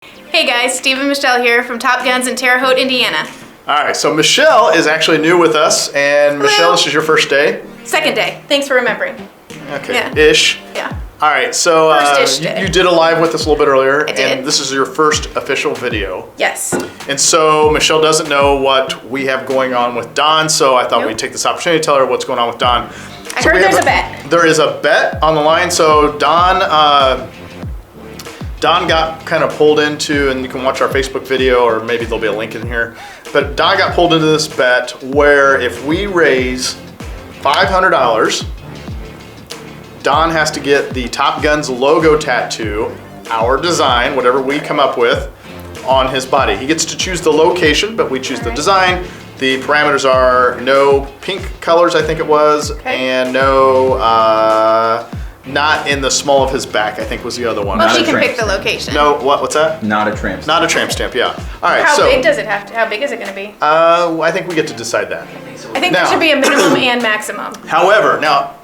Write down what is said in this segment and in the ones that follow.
Hey guys, Steve and Michelle here from Top Guns in Terre Haute, Indiana. All right, so Michelle is actually new with us, and Hello. Michelle, this is your first day? Second day. Thanks for remembering. Okay, Yeah. ish. Yeah. All right, so First-ish day. you did a live with us a little bit earlier, I did. and this is your first official video. Yes. And so Michelle doesn't know what we have going on with Don, so I thought Nope. we'd take this opportunity to tell her what's going on with Don. I So heard we have there's a bet. There is a bet on the line, so Don got kind of pulled into, and you can watch our Facebook video, or maybe there'll be a link in here, but Don got pulled into this bet where if we raise $500, Don has to get the Top Guns logo tattoo, our design, whatever we come up with, on his body. He gets to choose the location, but we choose the design. The parameters are no pink colors, I think it was, and no, not in the small of his back, I think was the other one. Well, Not she a can tramp pick the location. No, what's that? Not a tramp. Not a tramp stamp, yeah. All right, How so big does it have to? How big is it going to be? I think we get to decide that. I think now- there should be a minimum and maximum. However, now,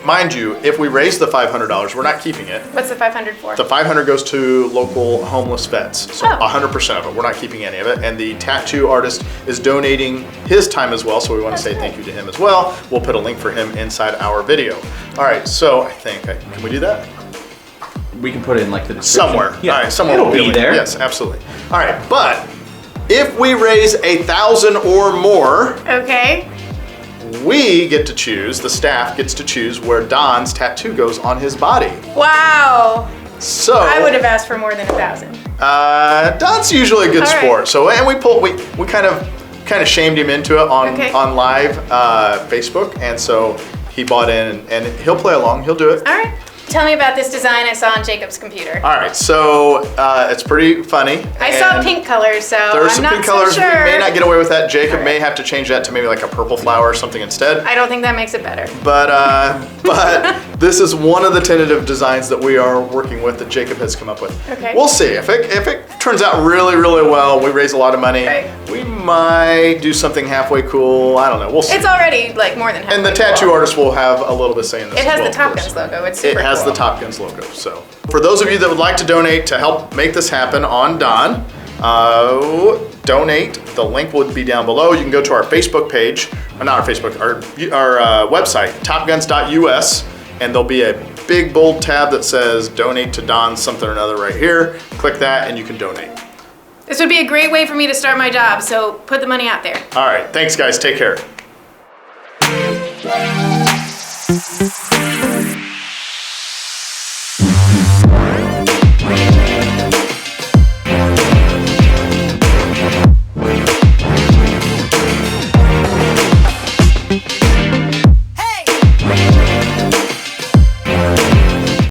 mind you, if we raise the $500, we're not keeping it. What's the 500 for? The 500 goes to local homeless vets, so Oh. 100% of it. We're not keeping any of it, and the tattoo artist is donating his time as well, so we want to say That's thank you to him as well. We'll put a link for him inside our video. All right, so I think, can we do that? We can put it in like the description. Somewhere. Yeah. All right, somewhere It'll will be a link. there. Yes, absolutely. All right, but if we raise 1,000 or more, Okay. we get to choose, the staff gets to choose where Don's tattoo goes on his body. Wow. So I would have asked for more than 1,000. Don's usually a good All right. sport. So and we kind of shamed him into it on Okay. on live Facebook, and so he bought in and he'll play along. He'll do it. All right. Tell me about this design I saw on Jacob's computer. All right, so it's pretty funny. I saw and pink colors, so There are I'm some not pink so colors. sure. We may not get away with that. Jacob All may right. have to change that to maybe like a purple flower or something instead. I don't think that makes it better. But this is one of the tentative designs that we are working with that Jacob has come up with. Okay. We'll see. If it turns out really, really well, we raise a lot of money, Right. we might do something halfway cool. I don't know. We'll see. It's already like more than half. And the tattoo artist will have a little bit say in this. It has as well, the Top of course. Guns logo. It's super It has cool. the Top Guns logo. So for those of you that would like to donate to help make this happen on Don, donate. The link would be down below. You can go to our Facebook page, or not our Facebook, our website, topguns.us, and there'll be a big bold tab that says donate to Don something or another right here. Click that and you can donate. This would be a great way for me to start my job, so put the money out there. All right, thanks guys, take care.